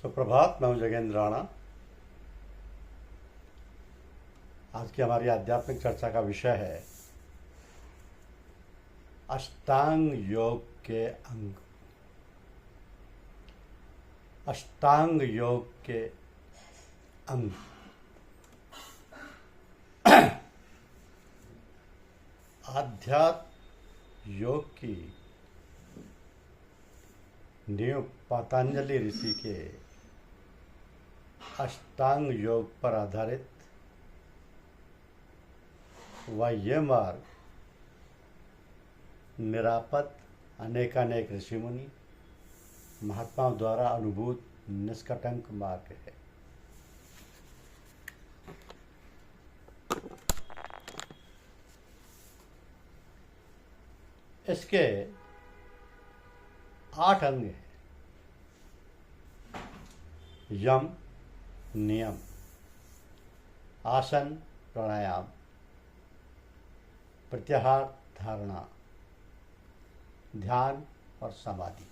सुप्रभात। मैं हूं जगेंद्र राणा। आज की हमारी आध्यात्मिक चर्चा का विषय है अष्टांग योग के अंग। अष्टांग योग के अंग। आध्यात्म योग की नींव पतंजलि ऋषि के अष्टांग योग पर आधारित व ये मार्ग निरापद अनेकानेक ऋषिमुनि महात्माओं द्वारा अनुभूत निष्कटंक मार्ग है। इसके 8 अंग हैं। यम, नियम, आसन, प्राणायाम, प्रत्याहार, धारणा, ध्यान और समाधि।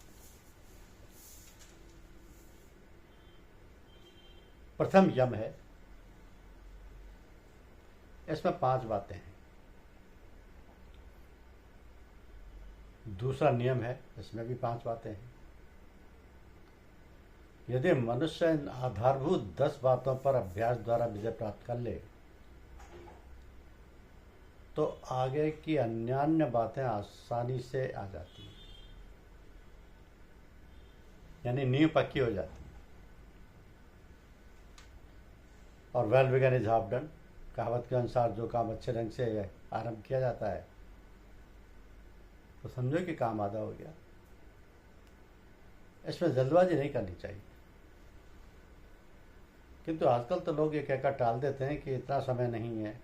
प्रथम यम है। इसमें 5 बातें हैं। दूसरा नियम है, इसमें भी 5 बातें हैं। यदि मनुष्य इन आधारभूत 10 बातों पर अभ्यास द्वारा विजय प्राप्त कर ले तो आगे की अन्यान्य बातें आसानी से आ जाती हैं, यानी नींव पक्की हो जाती है। और well begun is half done कहावत के अनुसार जो काम अच्छे ढंग से आरंभ किया जाता है तो समझो कि काम आधा हो गया। इसमें जल्दबाजी नहीं करनी चाहिए, किंतु आजकल तो लोग ये कहकर टाल देते हैं कि इतना समय नहीं है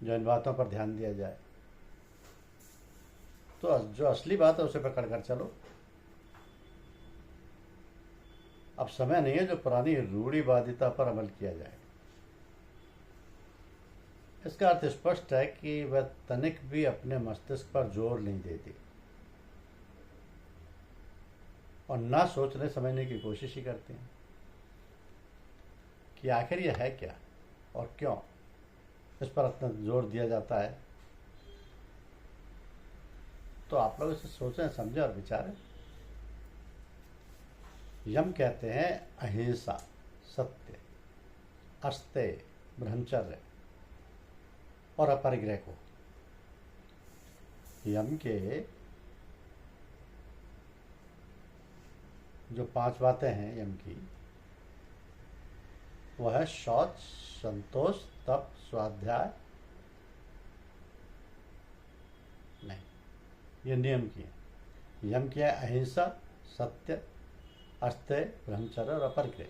जो इन बातों पर ध्यान दिया जाए। तो जो असली बात है उसे पकड़ कर चलो। अब समय नहीं है जो पुरानी रूढ़िवादिता पर अमल किया जाए। इसका अर्थ स्पष्ट है कि वह तनिक भी अपने मस्तिष्क पर जोर नहीं देती और ना सोचने समझने की कोशिश ही करते हैं कि आखिर यह है क्या और क्यों इस पर इतना जोर दिया जाता है। तो आप लोग इसे सोचें, समझें और विचारें। यम कहते हैं अहिंसा, सत्य, अस्तेय, ब्रह्मचर्य और अपरिग्रह को। यम के जो 5 बातें हैं यम की, वह है शौच, संतोष, तप, स्वाध्याय नहीं, ये नियम की है। यम की है अहिंसा, सत्य, अस्तेय, ब्रह्मचर्य और अपरिग्रह।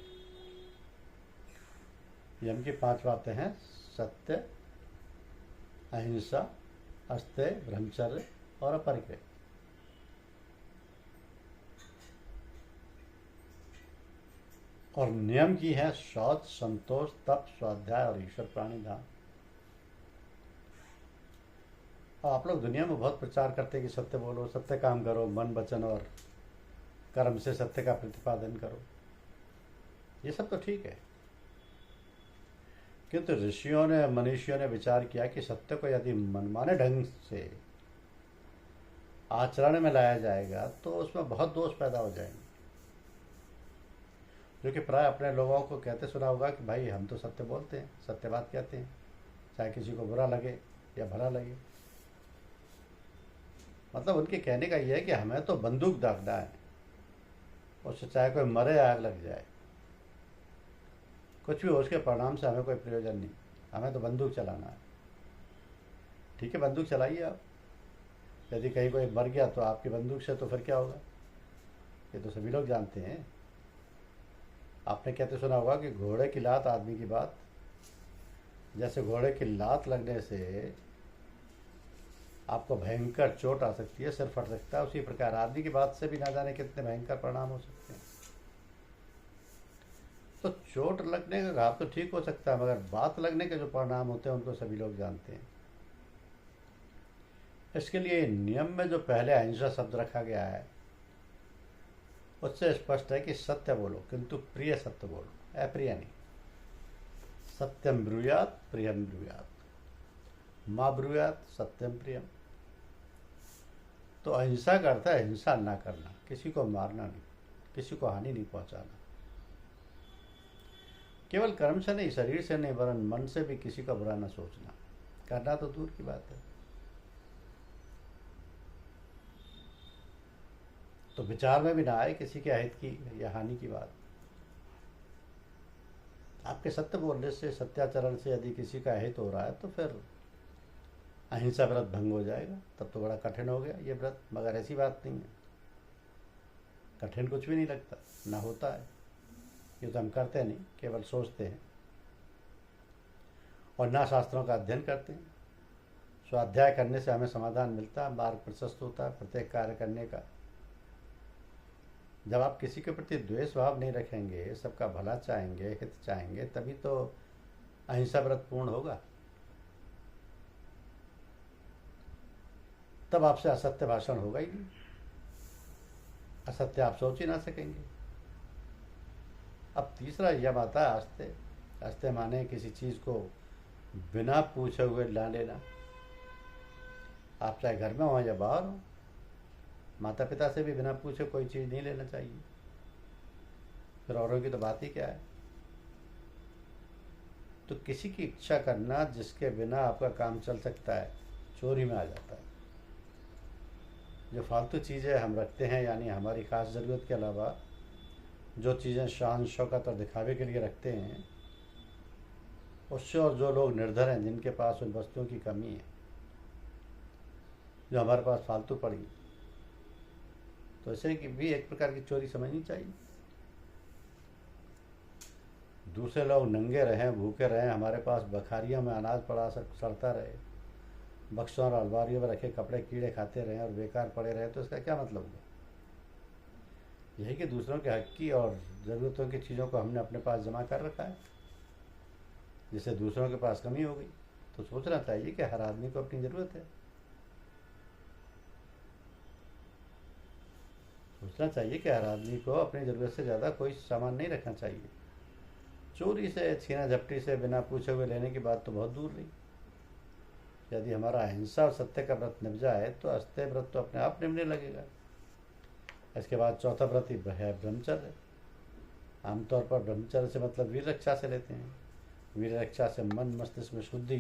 यम की 5 बातें हैं सत्य, अहिंसा, अस्तेय, ब्रह्मचर्य और अपरिग्रह। और नियम की है शौच, संतोष, तप, स्वाध्याय और ईश्वर प्राणिधाम। और आप लोग दुनिया में बहुत प्रचार करते हैं कि सत्य बोलो, सत्य काम करो, मन, वचन और कर्म से सत्य का प्रतिपादन करो। ये सब तो ठीक है, किंतु ऋषियों ने, मनीषियों ने विचार किया कि सत्य को यदि मनमाने ढंग से आचरण में लाया जाएगा तो उसमें बहुत दोष पैदा हो जाएंगे। जो कि प्राय अपने लोगों को कहते सुना होगा कि भाई हम तो सत्य बोलते हैं, सत्य बात कहते हैं, चाहे किसी को बुरा लगे या भला लगे। मतलब उनके कहने का यह है कि हमें तो बंदूक दागना है, उससे चाहे कोई मरे या आग लग जाए, कुछ भी हो, उसके परिणाम से हमें कोई प्रयोजन नहीं, हमें तो बंदूक चलाना है। ठीक है, बंदूक चलाइए आप। यदि कहीं कोई मर गया तो आपकी बंदूक से तो फिर क्या होगा, ये तो सभी लोग जानते हैं। आपने कहते सुना होगा कि घोड़े की लात आदमी की बात। जैसे घोड़े की लात लगने से आपको भयंकर चोट आ सकती है, सिर फट सकता है, उसी प्रकार आदमी की बात से भी ना जाने कितने भयंकर परिणाम हो सकते हैं। तो चोट लगने का घाव तो ठीक हो सकता है, मगर बात लगने के जो परिणाम होते हैं उनको सभी लोग जानते हैं। इसके लिए नियम में जो पहले अहिंसा शब्द रखा गया है उससे स्पष्ट है कि सत्य बोलो, किंतु प्रिय सत्य बोलो, अप्रिय नहीं। सत्यम ब्रूयात प्रियम ब्रूयात, माँ ब्रूयात सत्यम प्रियम। तो अहिंसा का अर्थ है हिंसा ना करना, किसी को मारना नहीं, किसी को हानि नहीं पहुंचाना। केवल कर्म से नहीं, शरीर से नहीं, वरन मन से भी किसी का बुरा न सोचना। करना तो दूर की बात है। तो विचार में भी ना आए किसी के अहित की या हानि की बात। आपके सत्य बोलने से, सत्याचरण से यदि किसी का अहित हो रहा है तो फिर अहिंसा व्रत भंग हो जाएगा। तब तो बड़ा कठिन हो गया ये व्रत। मगर ऐसी बात नहीं है, कठिन कुछ भी नहीं लगता, ना होता है। ये तो हम करते नहीं, केवल सोचते हैं और ना शास्त्रों का अध्ययन करते हैं। स्वाध्याय करने से हमें समाधान मिलता है, मार्ग प्रशस्त होता है प्रत्येक कार्य करने का। जब आप किसी के प्रति द्वेष भाव नहीं रखेंगे, सबका भला चाहेंगे, हित चाहेंगे, तभी तो अहिंसा व्रत पूर्ण होगा। तब आपसे असत्य भाषण होगा ही नहीं, असत्य आप सोच ही ना सकेंगे। अब तीसरा यम आता है आस्ते। आस्ते माने किसी चीज़ को बिना पूछे हुए ला लेना। आप चाहे घर में हो या बाहर हो, माता पिता से भी बिना पूछे कोई चीज़ नहीं लेना चाहिए। फिर औरों की तो बात ही क्या है। तो किसी की इच्छा करना जिसके बिना आपका काम चल सकता है, चोरी में आ जाता है। जो फालतू चीज़ें हम रखते हैं, यानी हमारी खास ज़रूरत के अलावा जो चीज़ें शान शौकत और दिखावे के लिए रखते हैं, उससे, और जो लोग निर्धर हैं जिनके पास उन वस्तुओं की कमी है जो हमारे पास फालतू पड़ी, तो इसे कि भी एक प्रकार की चोरी समझनी चाहिए। दूसरे लोग नंगे रहें, भूखे रहें, हमारे पास बखारियों में अनाज पड़ा सड़ता रहे, बक्सों और अलमारियों में रखे कपड़े कीड़े खाते रहें और बेकार पड़े रहे, तो इसका क्या मतलब हुआ? यही कि दूसरों के हक की और ज़रूरतों की चीज़ों को हमने अपने पास जमा कर रखा है, जिससे दूसरों के पास कमी हो गई। तो सोचना चाहिए कि हर आदमी को अपनी ज़रूरत है। सोचना चाहिए कि हर आदमी को अपनी ज़रूरत से ज़्यादा कोई सामान नहीं रखना चाहिए। चोरी से, छीना झपटी से, बिना पूछे हुए लेने की बात तो बहुत दूर रही। यदि हमारा अहिंसा और सत्य का व्रत निभ जाए तो अस्त्य व्रत तो अपने आप निभने लगेगा। इसके बाद चौथा व्रत है ब्रह्मचर्य। आमतौर पर ब्रह्मचर्य से मतलब वीर रक्षा से लेते हैं। वीर रक्षा से मन मस्तिष्क में शुद्धि,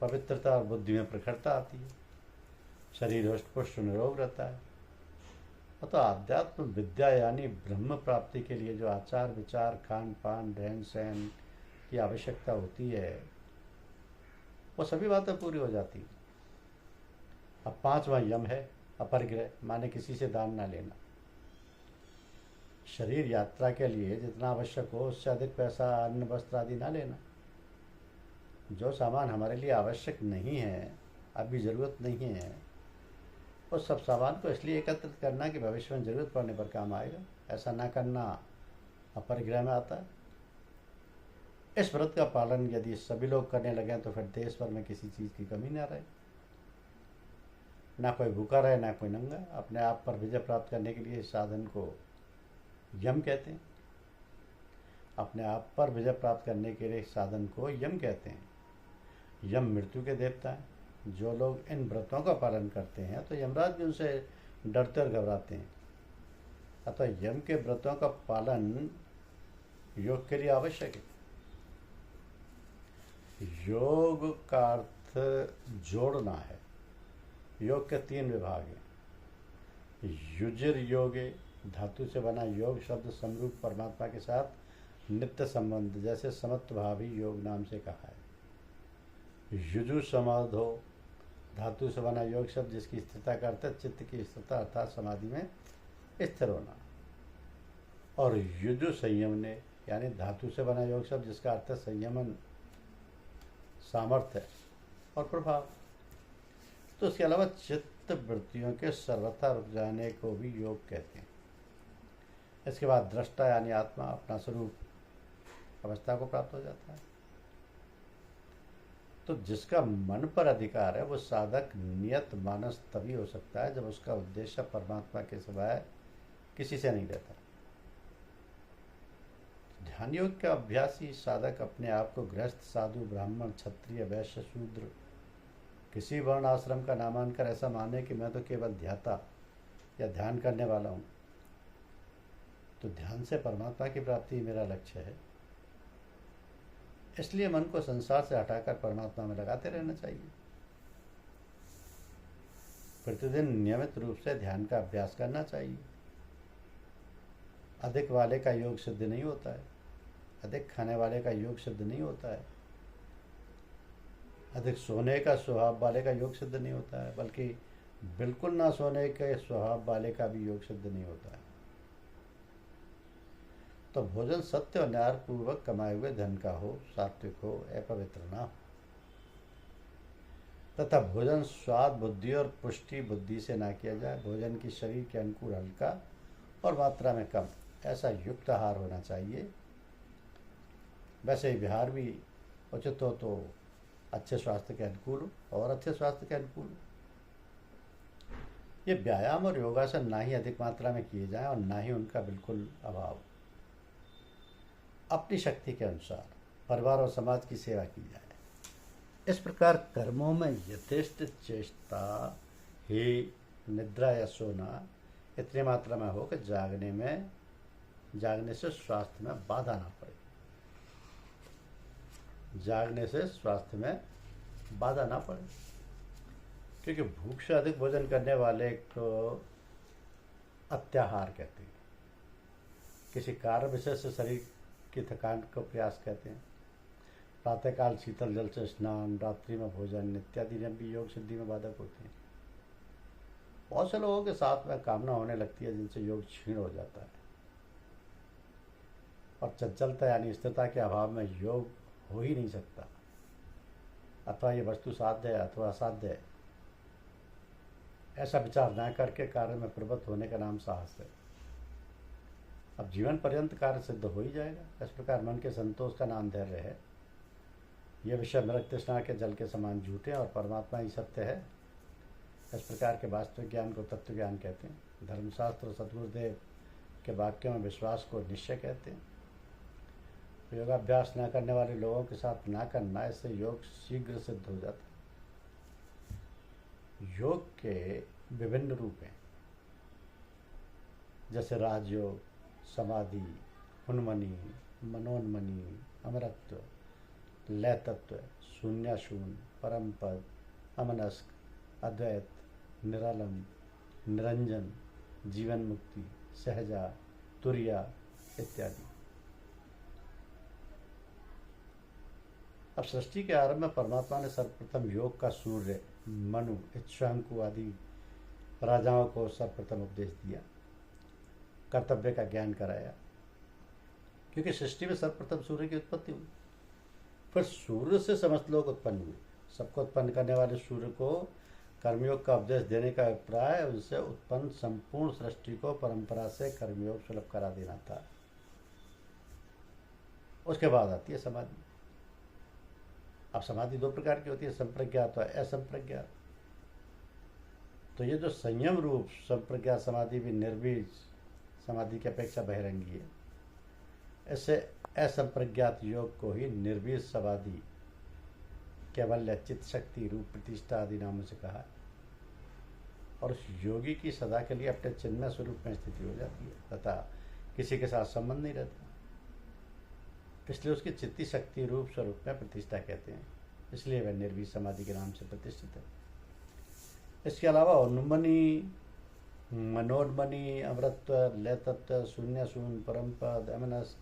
पवित्रता और बुद्धि में प्रखरता आती है। शरीर हष्ट पुष्ट निरोग रहता है। अतः आध्यात्म विद्या यानी ब्रह्म प्राप्ति के लिए जो आचार विचार, खान पान, रहन सहन की आवश्यकता होती है, वो सभी बातें पूरी हो जाती हैं। अब पांचवा यम है अपरिग्रह, माने किसी से दान ना लेना। शरीर यात्रा के लिए जितना आवश्यक हो उससे अधिक पैसा, अन्न, वस्त्र आदि ना लेना। जो सामान हमारे लिए आवश्यक नहीं है, अभी ज़रूरत नहीं है, उस सब सामान को इसलिए एकत्रित करना कि भविष्य में ज़रूरत पड़ने पर काम आएगा, ऐसा ना करना अपरिग्रह में आता है। इस व्रत का पालन यदि सभी लोग करने लगें तो फिर देश भर में किसी चीज़ की कमी ना रहे, ना कोई भूखा रहे, ना कोई नंगा। अपने आप पर विजय प्राप्त करने के लिए इस साधन को यम कहते हैं। अपने आप पर विजय प्राप्त करने के लिए इस साधन को यम कहते हैं। यम मृत्यु के देवता हैं। जो लोग इन व्रतों का पालन करते हैं तो यमराज भी उनसे डरते और घबराते हैं। अतः यम के व्रतों का पालन योग के लिए आवश्यक है। योग का अर्थ जोड़ना है। योग के 3 विभाग हैं। युजिर योगे, धातु से बना योग शब्द समरूप परमात्मा के साथ नित्य संबंध, जैसे समत्व भावी योग नाम से कहा है। युजु समाधो, धातु से बना योग शब्द जिसकी स्थिरता का अर्थ है चित्त की स्थिरता अर्थात समाधि में स्थिर होना। और युजु संयमने, यानी धातु से बना योग शब्द जिसका अर्थ है संयमन, सामर्थ्य और प्रभाव। तो इसके अलावा चित्त वृत्तियों के सर्वथा रुक जाने को भी योग कहते हैं। इसके बाद दृष्टा यानी आत्मा अपना स्वरूप अवस्था को प्राप्त हो जाता है। तो जिसका मन पर अधिकार है वो साधक नियत मानस तभी हो सकता है जब उसका उद्देश्य परमात्मा के सिवाय किसी से नहीं रहता। ध्यान योग का अभ्यासी साधक अपने आप को गृहस्थ, साधु, ब्राह्मण, क्षत्रिय, वैश्य, शूद्र किसी वर्ण आश्रम का ना मानकर ऐसा माने कि मैं तो केवल ध्याता या ध्यान करने वाला हूँ, तो ध्यान से परमात्मा की प्राप्ति मेरा लक्ष्य है। इसलिए मन को संसार से हटाकर परमात्मा में लगाते रहना चाहिए। प्रतिदिन नियमित रूप से ध्यान का अभ्यास करना चाहिए। अधिक वाले का योग सिद्ध नहीं होता है, अधिक खाने वाले का योग सिद्ध नहीं होता है, अधिक सोने का स्वभाव वाले का योग सिद्ध नहीं होता है, बल्कि बिल्कुल ना सोने के स्वभाव वाले का भी योग सिद्ध नहीं होता है। तो भोजन सत्य और न्याय पूर्वक कमाए हुए धन का हो, सात्विक हो, अपवित्र ना हो, तथा भोजन स्वाद बुद्धि और पुष्टि बुद्धि से ना किया जाए। भोजन की शरीर के अनुकूल हल्का और मात्रा में कम, ऐसा युक्त आहार होना चाहिए। वैसे ही विहार भी उचित हो तो अच्छे स्वास्थ्य के अनुकूल हो और अच्छे स्वास्थ्य के अनुकूल हो। ये व्यायाम और योगासन ना ही अधिक मात्रा में किए जाएं और ना ही उनका बिल्कुल अभाव। अपनी शक्ति के अनुसार परिवार और समाज की सेवा की जाए। इस प्रकार कर्मों में यथेष्ट चेष्टा ही निद्रा या सोना इतनी मात्रा में हो कि जागने से स्वास्थ्य में बाधा ना पड़े, जागने से स्वास्थ्य में बाधा ना पड़े। क्योंकि भूख से अधिक भोजन करने वाले को अत्याहार कहते हैं। किसी कार्य विशेष से शरीर की थकान को प्रयास कहते हैं। प्रातःकाल शीतल जल से स्नान, रात्रि में भोजन इत्यादि नियम भी योग सिद्धि में बाधक होते हैं। बहुत से लोगों के साथ में कामना होने लगती है जिनसे योग क्षीण हो जाता है और चंचलता यानी स्थिरता के अभाव में योग हो ही नहीं सकता। अथवा ये वस्तु साध्य है अथवा असाध्य है, ऐसा विचार न करके कार्य में प्रवृत्त होने का नाम साहस है। अब जीवन पर्यंत कार्य सिद्ध हो ही जाएगा। इस प्रकार मन के संतोष का नाम धैर्य है। यह विषय मृग तृष्णा के जल के समान झूठे और परमात्मा ही सत्य है। इस प्रकार के वास्तविक ज्ञान को तत्व ज्ञान कहते हैं। धर्मशास्त्र और सद्गुरुदेव के वाक्यों में विश्वास को निश्चय कहते हैं। योगाभ्यास न करने वाले लोगों के साथ ना करना, इससे योग शीघ्र सिद्ध हो जाता है। योग के विभिन्न रूप हैं, जैसे राजयोग, समाधि, उन्मनी, मनोन्मनी, अमरत्व, लय तत्व, शून्याशून्य, परम पद, अमनस्क, अद्वैत, निरालम, निरंजन, जीवन मुक्ति, सहजा, तुरिया इत्यादि। अब सृष्टि के आरंभ में परमात्मा ने सर्वप्रथम योग का सूर्य, मनु, इक्ष्वाकु आदि राजाओं को सर्वप्रथम उपदेश दिया, कर्तव्य का ज्ञान कराया। क्योंकि सृष्टि में सर्वप्रथम सूर्य की उत्पत्ति हुई, फिर सूर्य से समस्त लोग उत्पन्न हुए। सबको उत्पन्न करने वाले सूर्य को कर्मयोग का उपदेश देने का अभिप्राय उनसे उत्पन्न संपूर्ण सृष्टि को परंपरा से कर्मयोग सुलभ करा देना था। उसके बाद आती है समाधि। अब समाधि दो प्रकार की होती है, संप्रज्ञात और असंप्रज्ञात। तो ये जो संयम रूप संप्रज्ञात समाधि भी निर्बीज समाधि की अपेक्षा बहिरंगी है। इससे असंप्रज्ञात योग को ही निर्बीज समाधि, कैवल्य, चित्त शक्ति, रूप प्रतिष्ठा आदि नामों से कहा है। और उस योगी की सदा के लिए अपने चिन्मय स्वरूप में स्थिति हो जाती है तथा किसी के साथ संबंध नहीं रहता। इसलिए उसकी चित्ती शक्ति रूप स्वरूप में प्रतिष्ठा कहते हैं। इसलिए वह निर्बीज समाधि के नाम से प्रतिष्ठित है। इसके अलावा उन्मनी, मनोन्मनी, अमृतत्व, लय तत्व, शून्य शून्य, परम पद, अमनस,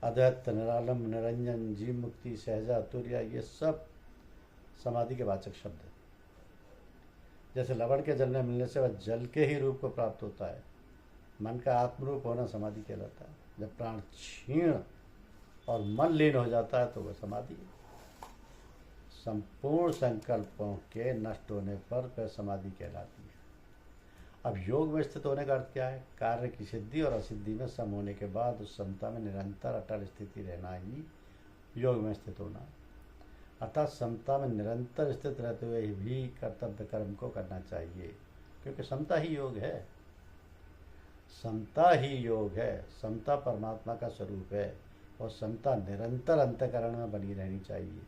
अद्वैत, निरालम, निरंजन, जीव मुक्ति, सहजा, तुर्या, ये सब समाधि के वाचक शब्द है। जैसे लवण के जल में मिलने से वह जल के ही रूप को प्राप्त होता है, मन का आत्मरूप होना समाधि कहलाता है। जब प्राण क्षीण और मन लीन हो जाता है तो वह समाधि है। संपूर्ण संकल्पों के नष्ट होने पर वह समाधि कहलाती है। अब योग में स्थित होने का अर्थ क्या है? कार्य की सिद्धि और असिद्धि में सम होने के बाद उस समता में निरंतर अटल स्थिति रहना ही योग में स्थित होना। अर्थात समता में निरंतर स्थित रहते हुए भी कर्तव्य कर्म को करना चाहिए, क्योंकि समता ही योग है। समता ही योग है। समता परमात्मा का स्वरूप है। और समता निरंतर अंतःकरण में बनी रहनी चाहिए।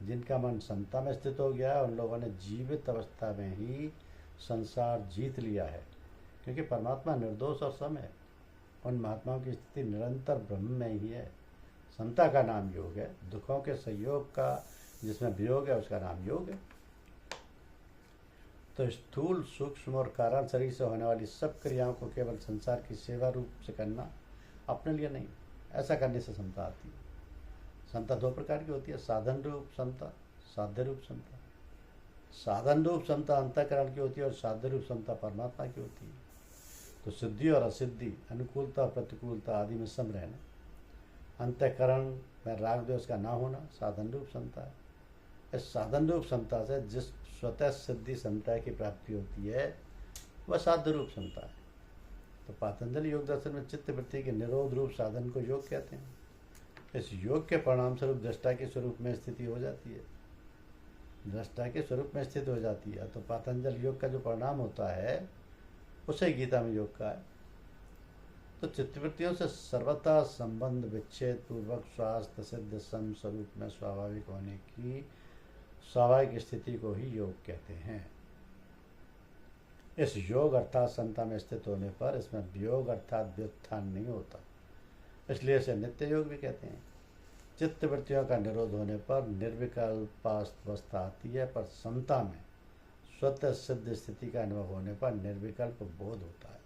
जिनका मन समता में स्थित हो गया है उन लोगों ने जीवित अवस्था में ही संसार जीत लिया है, क्योंकि परमात्मा निर्दोष और सम है। उन महात्माओं की स्थिति निरंतर ब्रह्म में ही है। समता का नाम योग है, दुखों के संयोग का जिसमें वियोग है उसका नाम योग है। तो स्थूल सूक्ष्म और कारण शरीर से होने वाली सब क्रियाओं को केवल संसार की सेवा रूप से करना, अपने लिए नहीं, ऐसा करने से समता आती है। समता दो प्रकार की होती है, साधन रूप समता, साध्य रूप समता। साधन रूप समता अंतःकरण की होती है और साध्य रूप समता परमात्मा की होती है। तो सिद्धि और असिद्धि, अनुकूलता प्रतिकूलता आदि में सम रहना, अंतःकरण में राग द्वेष का ना होना साधन रूप समता है। इस साधन रूप समता से जिस स्वतः सिद्धि समता की प्राप्ति होती है वह साध्य रूप समता है। तो पातंजलि योग दर्शन में चित्त वृत्ति के निरोध रूप साधन को योग कहते हैं। इस योग के परिणाम स्वरूप दृष्टा के स्वरूप में स्थिति हो जाती है, दृष्टा के स्वरूप में स्थित हो जाती है। तो पातंजल योग का जो परिणाम होता है उसे गीता में योग का है। तो चित्तवृत्तियों से सर्वथा संबंध विच्छेद पूर्वक स्वास्थ्य सिद्ध सम स्वरूप में स्वाभाविक होने की स्वाभाविक स्थिति को ही योग कहते हैं। इस योग अर्थात समता में स्थित होने पर इसमें वियोग अर्थात व्युत्थान नहीं होता, इसलिए इसे नित्य योग भी कहते हैं। चित्त वृत्तियों का निरोध होने पर निर्विकल्पावस्था आती है, पर समता में स्वतः सिद्ध स्थिति का अनुभव होने पर निर्विकल्प बोध होता है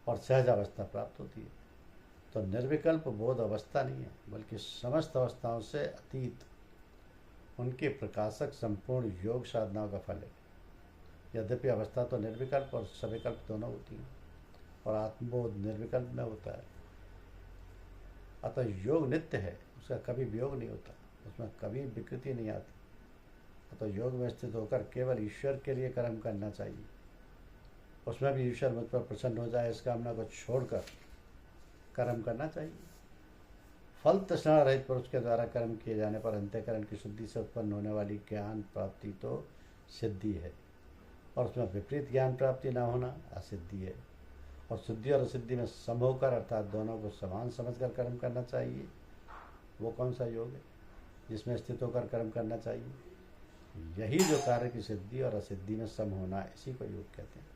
और सहज अवस्था प्राप्त होती है। तो निर्विकल्प बोध अवस्था नहीं है, बल्कि समस्त अवस्थाओं से अतीत उनके प्रकाशक संपूर्ण योग साधनाओं का फल है। यद्यपि अवस्था तो निर्विकल्प और सविकल्प दोनों होती हैं और आत्मबोध निर्विकल्प में होता है। अतः योग नित्य है, उसका कभी वियोग नहीं होता, उसमें कभी विकृति नहीं आती। अतः योग में स्थित होकर केवल ईश्वर के लिए कर्म करना चाहिए, उसमें भी ईश्वर मुझ पर प्रसन्न हो जाए इस कामना को छोड़कर कर्म करना चाहिए। फल तृष्णा रहित पुरुष के द्वारा कर्म किए जाने पर अंतःकरण की शुद्धि से उत्पन्न होने वाली ज्ञान प्राप्ति तो सिद्धि है, और उसमें विपरीत ज्ञान प्राप्ति न होना असिद्धि है। और शुद्धि और असिद्धि में सम होकर अर्थात दोनों को समान समझकर कर्म करना चाहिए। वो कौन सा योग है जिसमें स्थित होकर कर्म करना चाहिए? यही जो कार्य की सिद्धि और असिद्धि में सम होना, इसी को योग कहते हैं।